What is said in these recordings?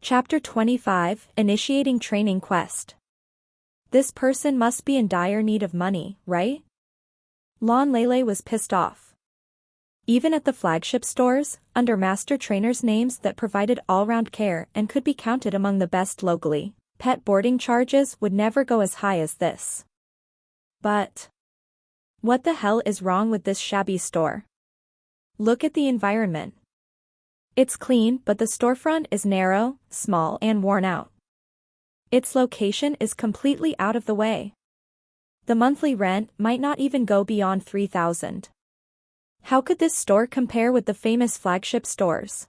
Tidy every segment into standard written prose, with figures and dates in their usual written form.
Chapter 25, Initiating Training Quest. This person must be in dire need of money, right? Lon Lele was pissed off. Even at the flagship stores, under master trainers' names that provided all-round care and could be counted among the best locally, pet boarding charges would never go as high as this. But what the hell is wrong with this shabby store? Look at the environment. It's clean, but the storefront is narrow, small, and worn out. Its location is completely out of the way. The monthly rent might not even go beyond $3,000. How could this store compare with the famous flagship stores?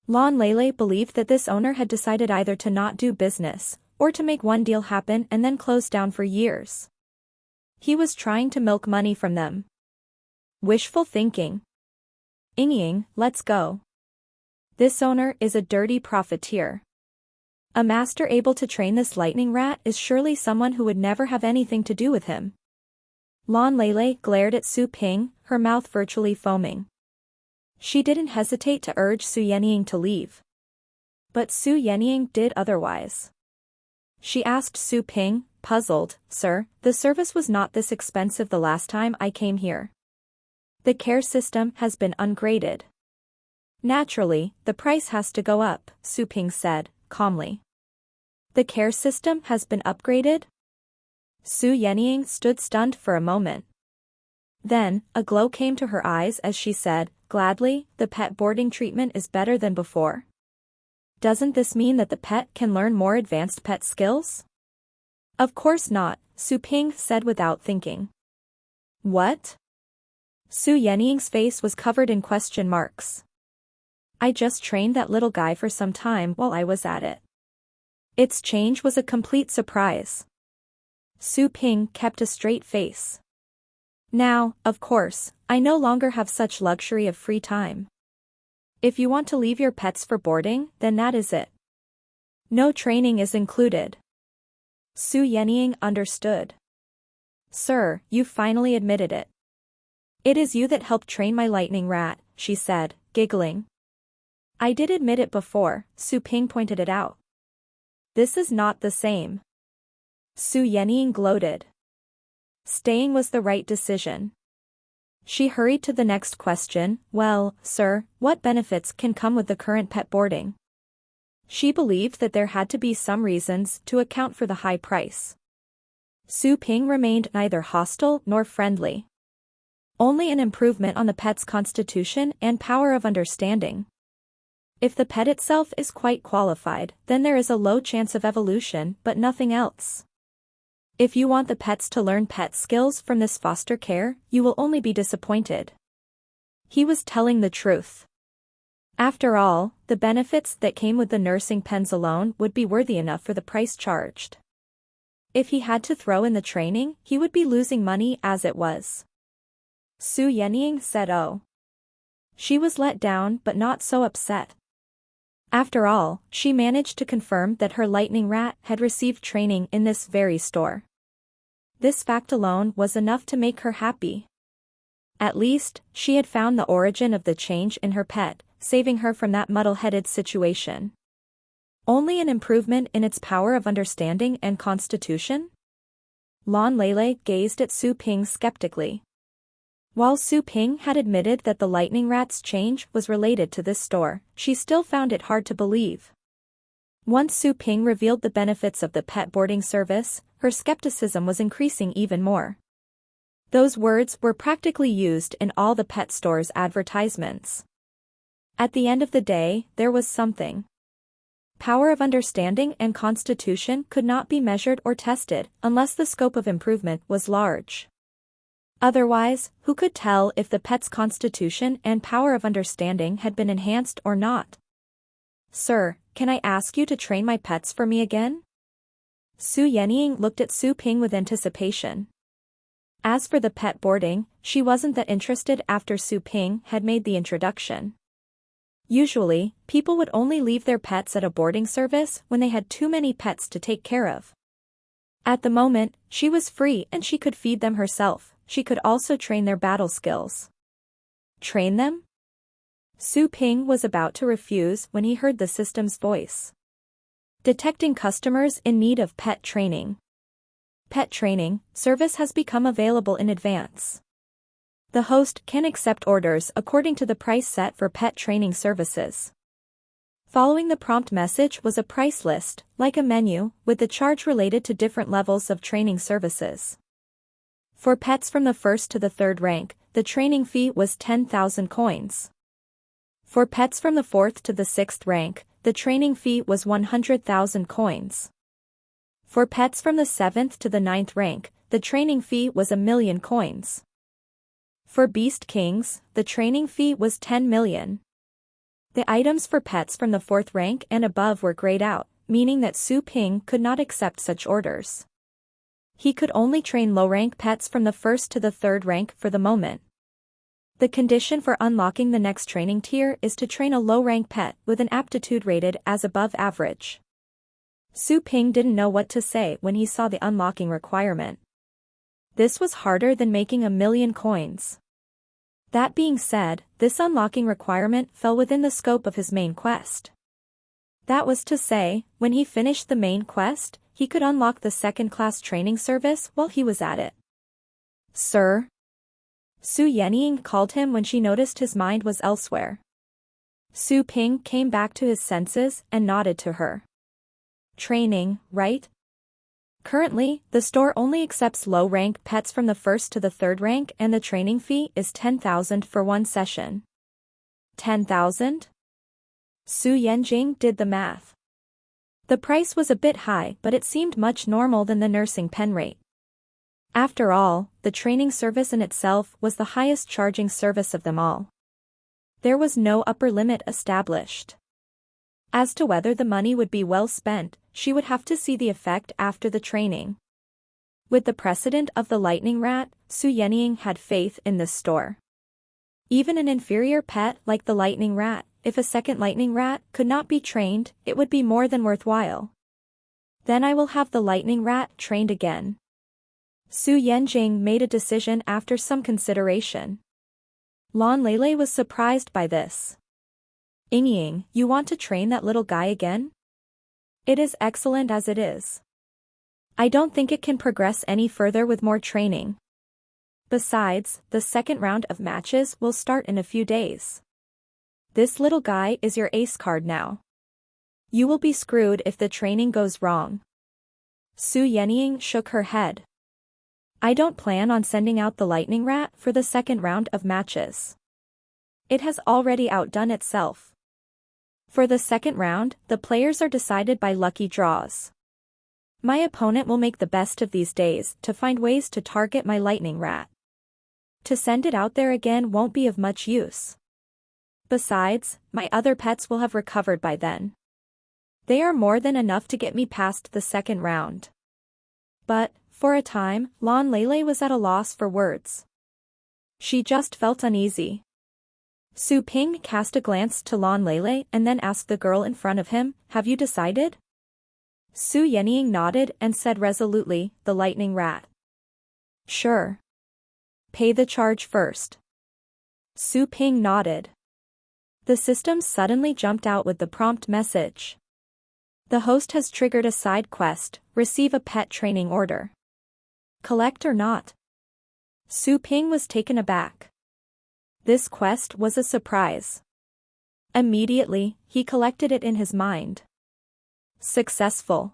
Lon Lele believed that this owner had decided either to not do business, or to make one deal happen and then close down for years. He was trying to milk money from them. Wishful thinking. Ying, let's go. This owner is a dirty profiteer. A master able to train this lightning rat is surely someone who would never have anything to do with him. Lon Lele glared at Su Ping, her mouth virtually foaming. She didn't hesitate to urge Su Yenying to leave. But Su Yenying did otherwise. She asked Su Ping, puzzled, "Sir, the service was not this expensive the last time I came here. The care system has been ungraded." "Naturally, the price has to go up," Su Ping said, calmly. "The care system has been upgraded?" Su Yenying stood stunned for a moment. Then, a glow came to her eyes as she said, gladly, "The pet boarding treatment is better than before. Doesn't this mean that the pet can learn more advanced pet skills?" "Of course not," Su Ping said without thinking. "What?" Su Yenying's face was covered in question marks. "I just trained that little guy for some time while I was at it." Its change was a complete surprise. Su Ping kept a straight face. "Now, of course, I no longer have such luxury of free time. If you want to leave your pets for boarding, then that is it. No training is included." Su Yenying understood. "Sir, you finally admitted it. It is you that helped train my lightning rat," she said, giggling. "I did admit it before," Su Ping pointed it out. "This is not the same." Su Yenying gloated. Staying was the right decision. She hurried to the next question. "Well, sir, what benefits can come with the current pet boarding?" She believed that there had to be some reasons to account for the high price. Su Ping remained neither hostile nor friendly. "Only an improvement on the pet's constitution and power of understanding. If the pet itself is quite qualified, then there is a low chance of evolution, but nothing else. If you want the pets to learn pet skills from this foster care, you will only be disappointed." He was telling the truth. After all, the benefits that came with the nursing pens alone would be worthy enough for the price charged. If he had to throw in the training, he would be losing money as it was. Su Yenying said oh. She was let down but not so upset. After all, she managed to confirm that her lightning rat had received training in this very store. This fact alone was enough to make her happy. At least, she had found the origin of the change in her pet, saving her from that muddle-headed situation. Only an improvement in its power of understanding and constitution? Lon Lele gazed at Su Ping skeptically. While Su Ping had admitted that the lightning rat's change was related to this store, she still found it hard to believe. Once Su Ping revealed the benefits of the pet boarding service, her skepticism was increasing even more. Those words were practically used in all the pet store's advertisements. At the end of the day, there was something. Power of understanding and constitution could not be measured or tested unless the scope of improvement was large. Otherwise, who could tell if the pet's constitution and power of understanding had been enhanced or not? "Sir, can I ask you to train my pets for me again?" Su Yenying looked at Su Ping with anticipation. As for the pet boarding, she wasn't that interested after Su Ping had made the introduction. Usually, people would only leave their pets at a boarding service when they had too many pets to take care of. At the moment, she was free and she could feed them herself. She could also train their battle skills. Train them? Su Ping was about to refuse when he heard the system's voice. Detecting customers in need of pet training. Pet training service has become available in advance. The host can accept orders according to the price set for pet training services. Following the prompt message was a price list, like a menu, with the charge related to different levels of training services. For pets from the 1st to the 3rd rank, the training fee was 10,000 coins. For pets from the 4th to the 6th rank, the training fee was 100,000 coins. For pets from the 7th to the 9th rank, the training fee was 1,000,000 coins. For Beast Kings, the training fee was 10 million. The items for pets from the 4th rank and above were grayed out, meaning that Su Ping could not accept such orders. He could only train low-rank pets from the 1st to the 3rd rank for the moment. The condition for unlocking the next training tier is to train a low-rank pet with an aptitude rated as above average. Su Ping didn't know what to say when he saw the unlocking requirement. This was harder than making 1,000,000 coins. That being said, this unlocking requirement fell within the scope of his main quest. That was to say, when he finished the main quest, he could unlock the 2nd-class training service while he was at it. Sir? Su Yenying called him when she noticed his mind was elsewhere. Su Ping came back to his senses and nodded to her. Training, right? Currently, the store only accepts low-rank pets from the 1st to the 3rd rank and the training fee is 10,000 for one session. 10,000? Su Yenjing did the math. The price was a bit high, but it seemed much normal than the nursing pen rate. After all, the training service in itself was the highest charging service of them all. There was no upper limit established. As to whether the money would be well spent, she would have to see the effect after the training. With the precedent of the lightning rat, Su Yenying had faith in this store. Even an inferior pet like the lightning rat, if a second lightning rat could not be trained, it would be more than worthwhile. Then I will have the lightning rat trained again. Su Yenjing made a decision after some consideration. Lan Lele was surprised by this. Ying, you want to train that little guy again? It is excellent as it is. I don't think it can progress any further with more training. Besides, the 2nd round of matches will start in a few days. This little guy is your ace card now. You will be screwed if the training goes wrong. Su Yenying shook her head. I don't plan on sending out the lightning rat for the 2nd round of matches. It has already outdone itself. For the 2nd round, the players are decided by lucky draws. My opponent will make the best of these days to find ways to target my lightning rat. To send it out there again won't be of much use. Besides, my other pets will have recovered by then. They are more than enough to get me past the 2nd round. But, for a time, Lan Lele was at a loss for words. She just felt uneasy. Su Ping cast a glance to Lan Lele and then asked the girl in front of him, have you decided? Su Yenying nodded and said resolutely, the lightning rat. Sure. Pay the charge first. Su Ping nodded. The system suddenly jumped out with the prompt message. The host has triggered a side quest, receive a pet training order. Collect or not? Su Ping was taken aback. This quest was a surprise. Immediately, he collected it in his mind. Successful.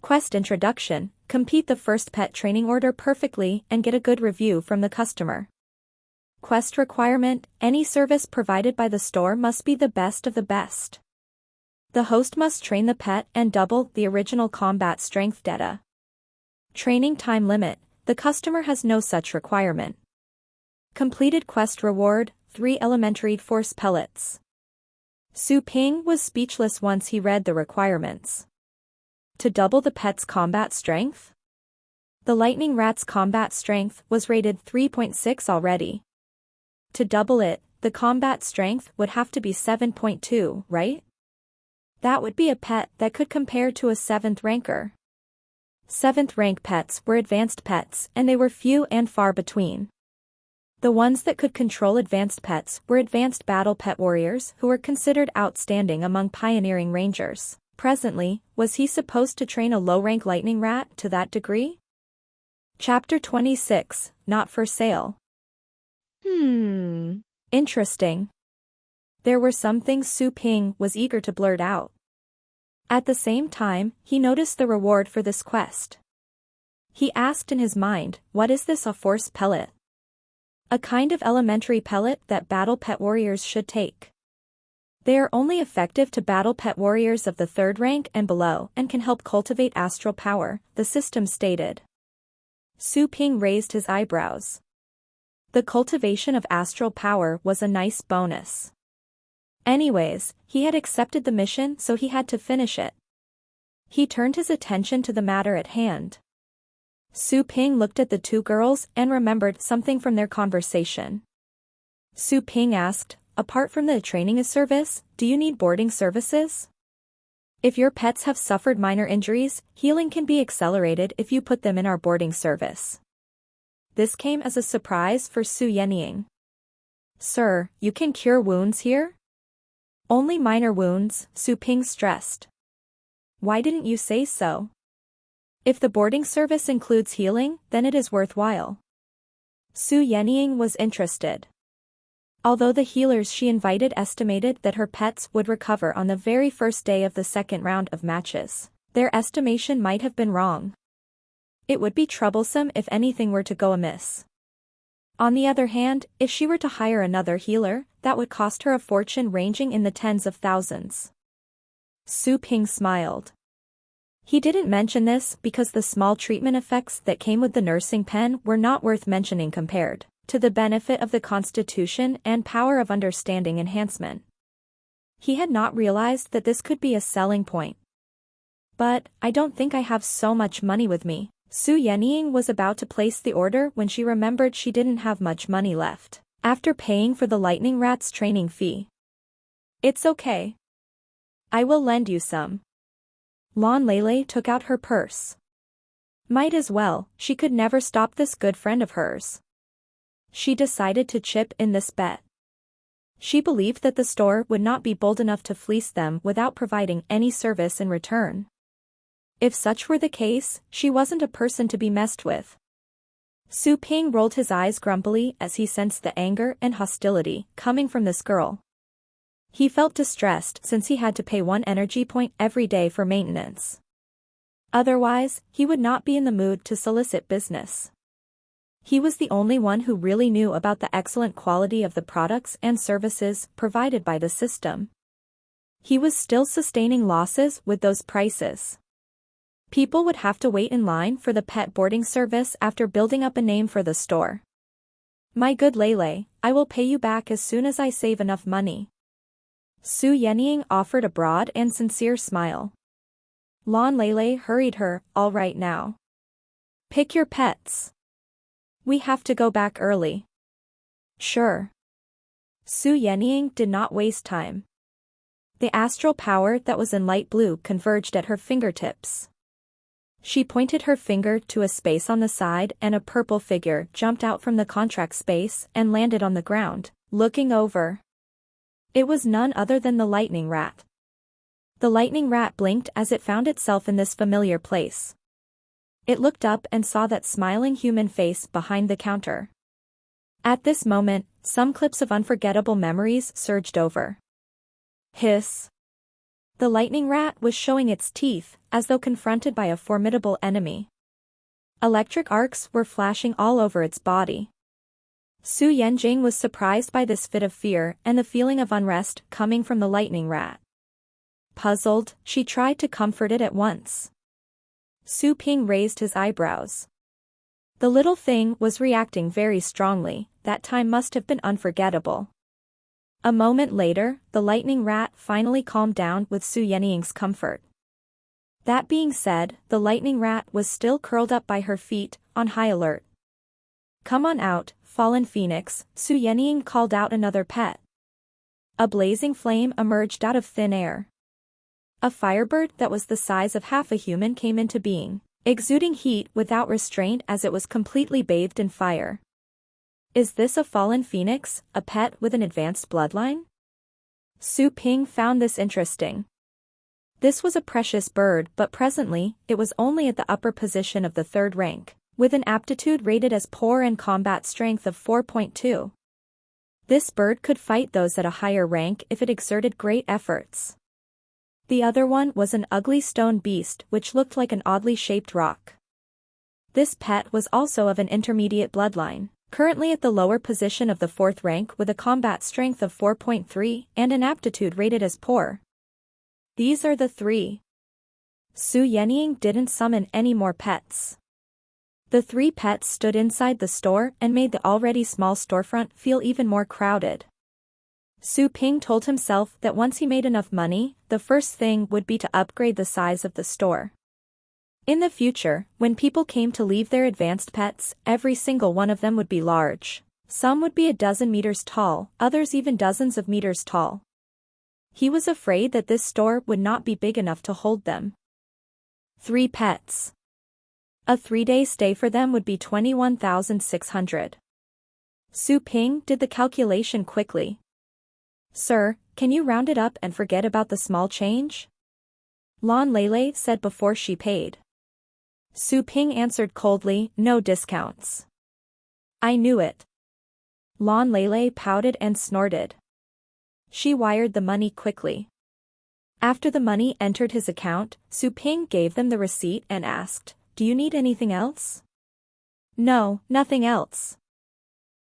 Quest introduction, complete the first pet training order perfectly and get a good review from the customer. Quest requirement, any service provided by the store must be the best of the best. The host must train the pet and double the original combat strength data. Training time limit, the customer has no such requirement. Completed quest reward, 3 elementary force pellets. Su Ping was speechless once he read the requirements. To double the pet's combat strength? The lightning rat's combat strength was rated 3.6 already. To double it, the combat strength would have to be 7.2, right? That would be a pet that could compare to a 7th ranker. 7th rank pets were advanced pets and they were few and far between. The ones that could control advanced pets were advanced battle pet warriors who were considered outstanding among pioneering rangers. Presently, was he supposed to train a low-rank lightning rat to that degree? Chapter 26, Not for Sale. Interesting. There were some things Su Ping was eager to blurt out. At the same time, he noticed the reward for this quest. He asked in his mind, what is this, a force pellet? A kind of elementary pellet that battle pet warriors should take. They are only effective to battle pet warriors of the 3rd rank and below and can help cultivate astral power, the system stated. Su Ping raised his eyebrows. The cultivation of astral power was a nice bonus. Anyways, he had accepted the mission, so he had to finish it. He turned his attention to the matter at hand. Su Ping looked at the two girls and remembered something from their conversation. Su Ping asked, apart from the training service, do you need boarding services? If your pets have suffered minor injuries, healing can be accelerated if you put them in our boarding service. This came as a surprise for Su Yenying. Sir, you can cure wounds here? Only minor wounds, Su Ping stressed. Why didn't you say so? If the boarding service includes healing, then it is worthwhile. Su Yenying was interested. Although the healers she invited estimated that her pets would recover on the very first day of the 2nd round of matches, their estimation might have been wrong. It would be troublesome if anything were to go amiss. On the other hand, if she were to hire another healer, that would cost her a fortune ranging in the tens of thousands. Su Ping smiled. He didn't mention this because the small treatment effects that came with the nursing pen were not worth mentioning compared to the benefit of the constitution and power of understanding enhancement. He had not realized that this could be a selling point. But, I don't think I have so much money with me. Su Yenying was about to place the order when she remembered she didn't have much money left, after paying for the lightning rat's training fee. It's okay. I will lend you some. Lan Lele took out her purse. Might as well, she could never stop this good friend of hers. She decided to chip in this bet. She believed that the store would not be bold enough to fleece them without providing any service in return. If such were the case, she wasn't a person to be messed with. Su Ping rolled his eyes grumpily as he sensed the anger and hostility coming from this girl. He felt distressed since he had to pay 1 energy point every day for maintenance. Otherwise, he would not be in the mood to solicit business. He was the only one who really knew about the excellent quality of the products and services provided by the system. He was still sustaining losses with those prices. People would have to wait in line for the pet boarding service after building up a name for the store. My good Lele, I will pay you back as soon as I save enough money. Su Yenying offered a broad and sincere smile. Lan Lele hurried her, all right now. Pick your pets. We have to go back early. Sure. Su Yenying did not waste time. The astral power that was in light blue converged at her fingertips. She pointed her finger to a space on the side and a purple figure jumped out from the contract space and landed on the ground, looking over. It was none other than the lightning rat. The lightning rat blinked as it found itself in this familiar place. It looked up and saw that smiling human face behind the counter. At this moment, some clips of unforgettable memories surged over. Hiss. The lightning rat was showing its teeth, as though confronted by a formidable enemy. Electric arcs were flashing all over its body. Su Yenjing was surprised by this fit of fear and the feeling of unrest coming from the lightning rat. Puzzled, she tried to comfort it at once. Su Ping raised his eyebrows. The little thing was reacting very strongly, that time must have been unforgettable. A moment later, the lightning rat finally calmed down with Su Yenying's comfort. That being said, the lightning rat was still curled up by her feet, on high alert. Come on out, fallen phoenix, Su Yenying called out another pet. A blazing flame emerged out of thin air. A firebird that was the size of half a human came into being, exuding heat without restraint as it was completely bathed in fire. Is this a fallen phoenix, a pet with an advanced bloodline? Su Ping found this interesting. This was a precious bird, but presently, it was only at the upper position of the third rank, with an aptitude rated as poor and combat strength of 4.2. This bird could fight those at a higher rank if it exerted great efforts. The other one was an ugly stone beast which looked like an oddly shaped rock. This pet was also of an intermediate bloodline, currently at the lower position of the fourth rank with a combat strength of 4.3 and an aptitude rated as poor. These are the three. Su Yenying didn't summon any more pets. The three pets stood inside the store and made the already small storefront feel even more crowded. Su Ping told himself that once he made enough money, the first thing would be to upgrade the size of the store. In the future, when people came to leave their advanced pets, every single one of them would be large. Some would be a dozen meters tall, others even dozens of meters tall. He was afraid that this store would not be big enough to hold them. 3 pets. A 3-day stay for them would be 21,600. Su Ping did the calculation quickly. Sir, can you round it up and forget about the small change? Lan Lele said before she paid. Su Ping answered coldly, no discounts. I knew it. Lan Lele pouted and snorted. She wired the money quickly. After the money entered his account, Su Ping gave them the receipt and asked, do you need anything else? No, nothing else.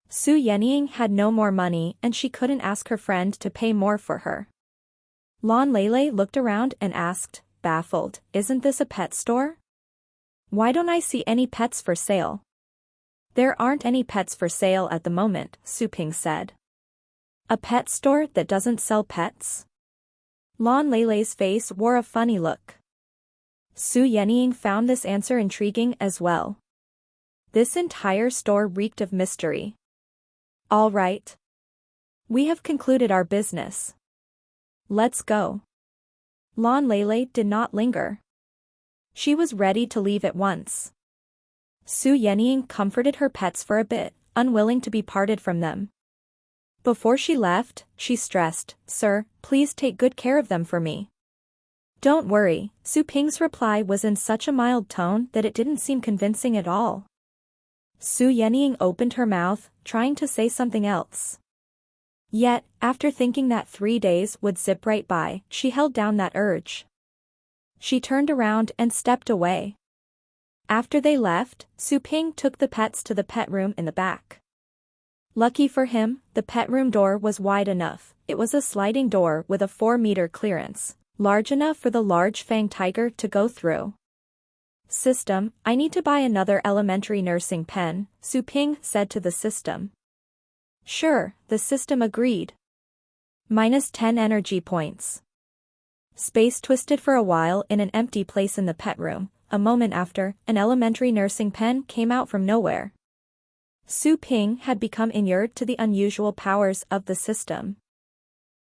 Su Yenying had no more money and she couldn't ask her friend to pay more for her. Lan Lele looked around and asked, baffled, isn't this a pet store? Why don't I see any pets for sale? There aren't any pets for sale at the moment, Su Ping said. A pet store that doesn't sell pets? Lan Lele's face wore a funny look. Su Yenying found this answer intriguing as well. This entire store reeked of mystery. All right. We have concluded our business. Let's go. Lan Lele did not linger. She was ready to leave at once. Su Yenying comforted her pets for a bit, unwilling to be parted from them. Before she left, she stressed, sir, please take good care of them for me. Don't worry, Su Ping's reply was in such a mild tone that it didn't seem convincing at all. Su Yenying opened her mouth, trying to say something else. Yet, after thinking that 3 days would zip right by, she held down that urge. She turned around and stepped away. After they left, Su Ping took the pets to the pet room in the back. Lucky for him, the pet room door was wide enough. It was a sliding door with a 4-meter clearance, large enough for the large fang tiger to go through. System, I need to buy another elementary nursing pen, Su Ping said to the system. Sure, the system agreed. -10 energy points. Space twisted for a while in an empty place in the pet room. A moment after, an elementary nursing pen came out from nowhere. Su Ping had become inured to the unusual powers of the system.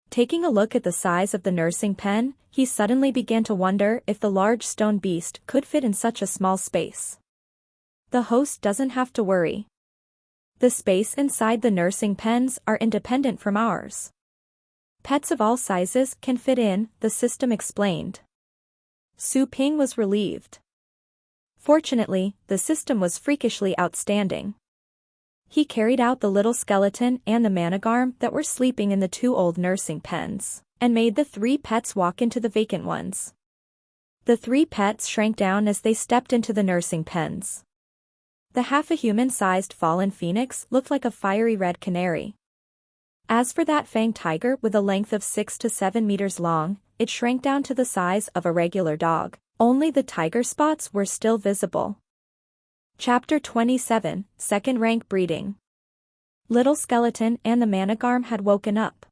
Taking a look at the size of the nursing pen, he suddenly began to wonder if the large stone beast could fit in such a small space. The host doesn't have to worry. The space inside the nursing pens are independent from ours. Pets of all sizes can fit in, the system explained. Su Ping was relieved. Fortunately, the system was freakishly outstanding. He carried out the little skeleton and the managarm that were sleeping in the 2 old nursing pens, and made the 3 pets walk into the vacant ones. The 3 pets shrank down as they stepped into the nursing pens. The half-a-human-sized fallen phoenix looked like a fiery red canary. As for that fang tiger with a length of 6 to 7 meters long, it shrank down to the size of a regular dog. Only the tiger spots were still visible. Chapter 27, Second Rank Breeding. Little Skeleton and the Managarm had woken up.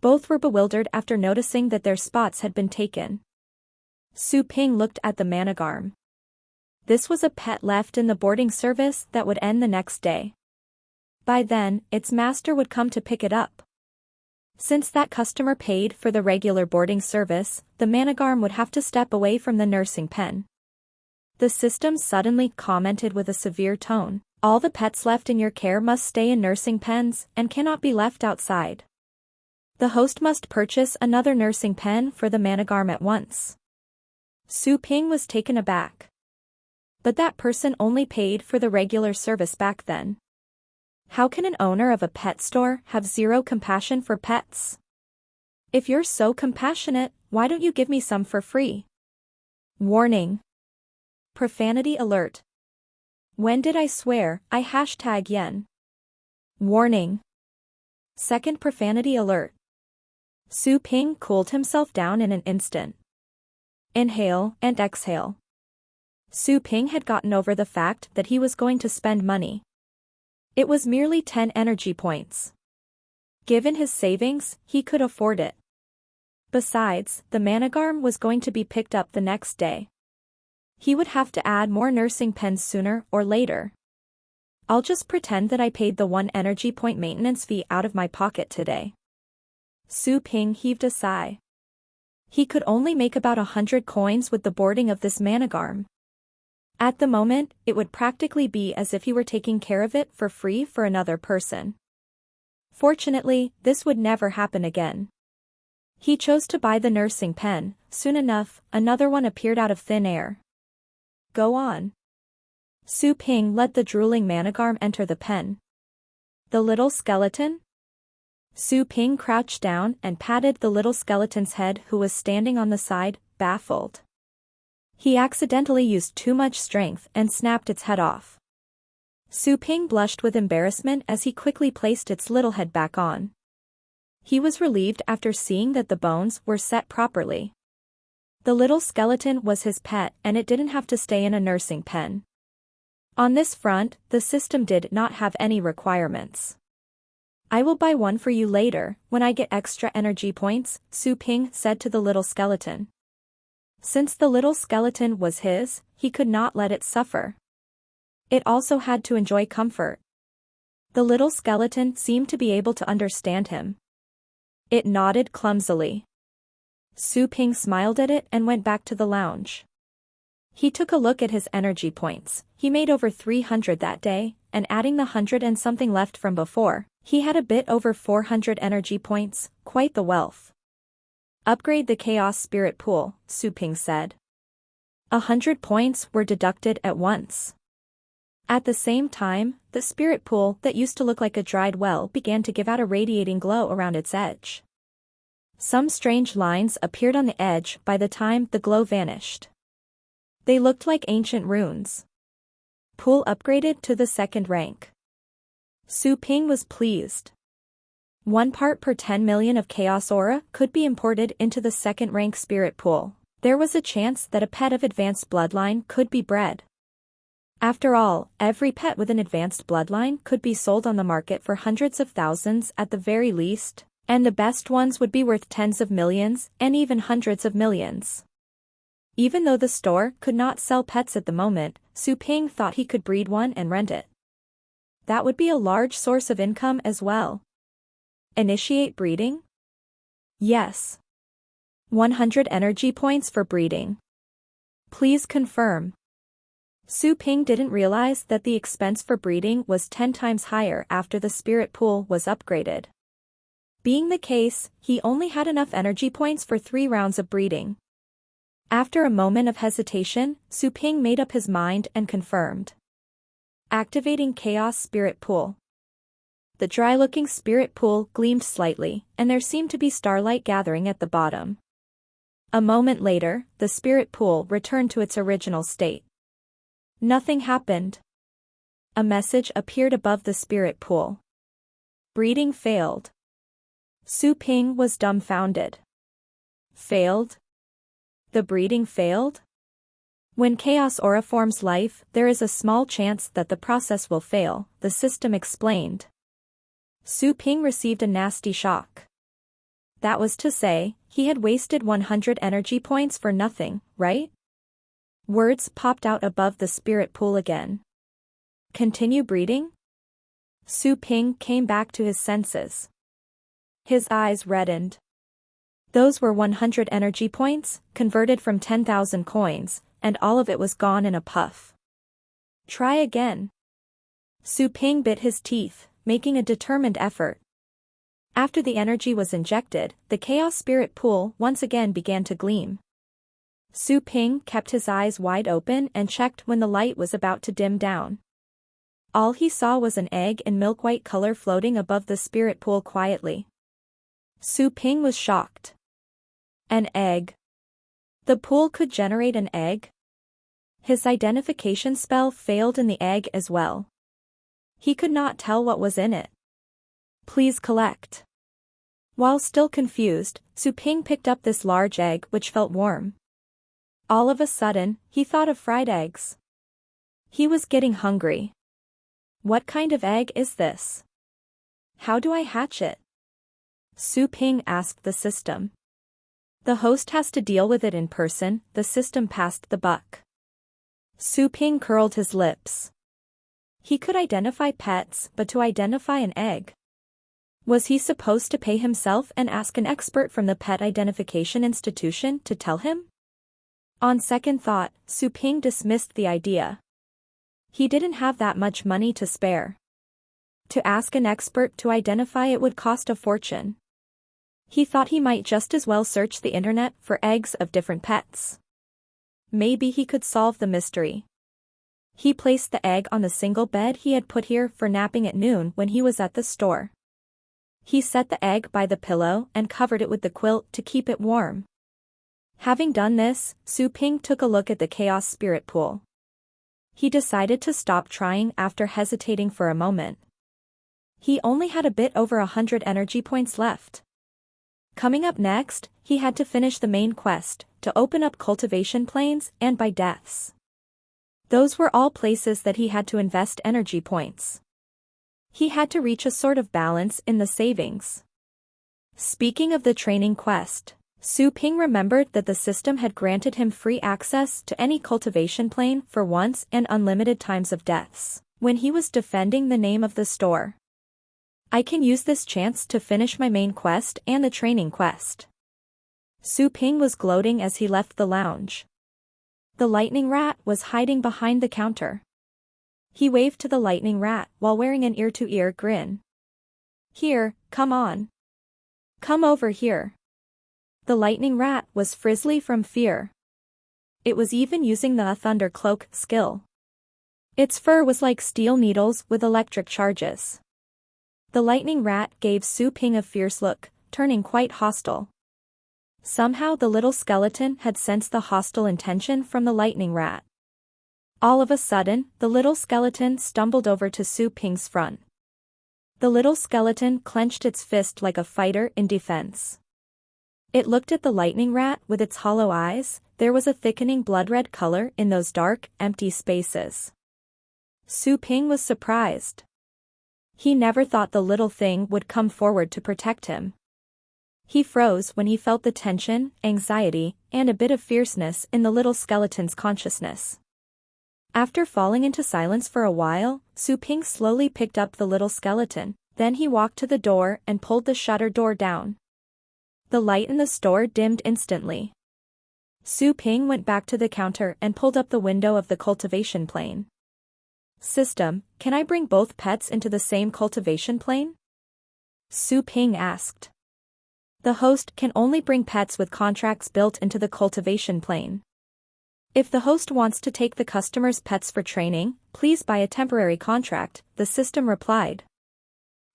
Both were bewildered after noticing that their spots had been taken. Su Ping looked at the Managarm. This was a pet left in the boarding service that would end the next day. By then, its master would come to pick it up. Since that customer paid for the regular boarding service, the Managarm would have to step away from the nursing pen. The system suddenly commented with a severe tone. All the pets left in your care must stay in nursing pens and cannot be left outside. The host must purchase another nursing pen for the Managarm at once. Su Ping was taken aback. But that person only paid for the regular service back then. How can an owner of a pet store have zero compassion for pets? If you're so compassionate, why don't you give me some for free? Warning. Profanity alert. When did I swear? I #yen. Warning. Second profanity alert. Su Ping cooled himself down in an instant. Inhale and exhale. Su Ping had gotten over the fact that he was going to spend money. It was merely 10 energy points. Given his savings, he could afford it. Besides, the Managarm was going to be picked up the next day. He would have to add more nursing pens sooner or later. I'll just pretend that I paid the 1 energy point maintenance fee out of my pocket today. Su Ping heaved a sigh. He could only make about 100 coins with the boarding of this Managarm. At the moment, it would practically be as if he were taking care of it for free for another person. Fortunately, this would never happen again. He chose to buy the nursing pen. Soon enough, another one appeared out of thin air. Go on. Su Ping let the drooling Managarm enter the pen. The little skeleton? Su Ping crouched down and patted the little skeleton's head, who was standing on the side, baffled. He accidentally used too much strength and snapped its head off. Su Ping blushed with embarrassment as he quickly placed its little head back on. He was relieved after seeing that the bones were set properly. The little skeleton was his pet and it didn't have to stay in a nursing pen. On this front, the system did not have any requirements. I will buy one for you later, when I get extra energy points, Su Ping said to the little skeleton. Since the little skeleton was his, he could not let it suffer. It also had to enjoy comfort. The little skeleton seemed to be able to understand him. It nodded clumsily. Su Ping smiled at it and went back to the lounge. He took a look at his energy points. He made over 300 that day, and adding the 100 and something left from before, he had a bit over 400 energy points, quite the wealth. Upgrade the Chaos Spirit Pool, Su Ping said. 100 points were deducted at once. At the same time, the spirit pool that used to look like a dried well began to give out a radiating glow around its edge. Some strange lines appeared on the edge by the time the glow vanished. They looked like ancient runes. Pool upgraded to the 2nd rank. Su Ping was pleased. 1 part per 10 million of Chaos Aura could be imported into the 2nd rank spirit pool. There was a chance that a pet of advanced bloodline could be bred. After all, every pet with an advanced bloodline could be sold on the market for hundreds of thousands at the very least, and the best ones would be worth tens of millions and even hundreds of millions. Even though the store could not sell pets at the moment, Su Ping thought he could breed one and rent it. That would be a large source of income as well. Initiate breeding? Yes. 100 energy points for breeding. Please confirm. Su Ping didn't realize that the expense for breeding was 10 times higher after the spirit pool was upgraded. Being the case, he only had enough energy points for 3 rounds of breeding. After a moment of hesitation, Su Ping made up his mind and confirmed. Activating Chaos Spirit Pool. The dry-looking spirit pool gleamed slightly, and there seemed to be starlight gathering at the bottom. A moment later, the spirit pool returned to its original state. Nothing happened. A message appeared above the spirit pool. Breeding failed. Su Ping was dumbfounded. Failed? The breeding failed? When Chaos Aura forms life, there is a small chance that the process will fail, the system explained. Su Ping received a nasty shock. That was to say, he had wasted 100 energy points for nothing, right? Words popped out above the spirit pool again. Continue breeding? Su Ping came back to his senses. His eyes reddened. Those were 100 energy points, converted from 10,000 coins, and all of it was gone in a puff. Try again. Su Ping bit his teeth, making a determined effort. After the energy was injected, the chaos spirit pool once again began to gleam. Su Ping kept his eyes wide open and checked when the light was about to dim down. All he saw was an egg in milk-white color floating above the spirit pool quietly. Su Ping was shocked. An egg. The pool could generate an egg? His identification spell failed in the egg as well. He could not tell what was in it. Please collect. While still confused, Su Ping picked up this large egg which felt warm. All of a sudden, he thought of fried eggs. He was getting hungry. What kind of egg is this? How do I hatch it? Su Ping asked the system. The host has to deal with it in person, the system passed the buck. Su Ping curled his lips. He could identify pets, but to identify an egg. Was he supposed to pay himself and ask an expert from the Pet Identification Institution to tell him? On second thought, Su Ping dismissed the idea. He didn't have that much money to spare. To ask an expert to identify it would cost a fortune. He thought he might just as well search the internet for eggs of different pets. Maybe he could solve the mystery. He placed the egg on the single bed he had put here for napping at noon when he was at the store. He set the egg by the pillow and covered it with the quilt to keep it warm. Having done this, Su Ping took a look at the chaos spirit pool. He decided to stop trying after hesitating for a moment. He only had a bit over 100 energy points left. Coming up next, he had to finish the main quest, to open up cultivation plains and buy deaths. Those were all places that he had to invest energy points. He had to reach a sort of balance in the savings. Speaking of the training quest, Su Ping remembered that the system had granted him free access to any cultivation plane for once and unlimited times of deaths, when he was defending the name of the store. I can use this chance to finish my main quest and the training quest. Su Ping was gloating as he left the lounge. The lightning rat was hiding behind the counter. He waved to the lightning rat while wearing an ear-to-ear grin. Here, come on. Come over here. The lightning rat was frizzly from fear. It was even using the thunder cloak skill. Its fur was like steel needles with electric charges. The lightning rat gave Su Ping a fierce look, turning quite hostile. Somehow the little skeleton had sensed the hostile intention from the lightning rat. All of a sudden, the little skeleton stumbled over to Su Ping's front. The little skeleton clenched its fist like a fighter in defense. It looked at the lightning rat with its hollow eyes. There was a thickening blood-red color in those dark, empty spaces. Su Ping was surprised. He never thought the little thing would come forward to protect him. He froze when he felt the tension, anxiety, and a bit of fierceness in the little skeleton's consciousness. After falling into silence for a while, Su Ping slowly picked up the little skeleton, then he walked to the door and pulled the shutter door down. The light in the store dimmed instantly. Su Ping went back to the counter and pulled up the window of the cultivation plane. System, can I bring both pets into the same cultivation plane? Su Ping asked. The host can only bring pets with contracts built into the cultivation plane. If the host wants to take the customer's pets for training, please buy a temporary contract, the system replied.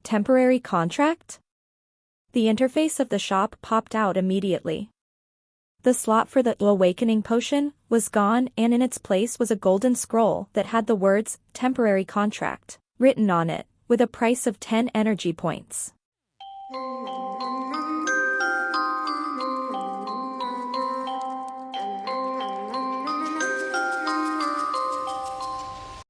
Temporary contract? The interface of the shop popped out immediately. The slot for the awakening potion was gone and in its place was a golden scroll that had the words, temporary contract, written on it, with a price of 10 energy points.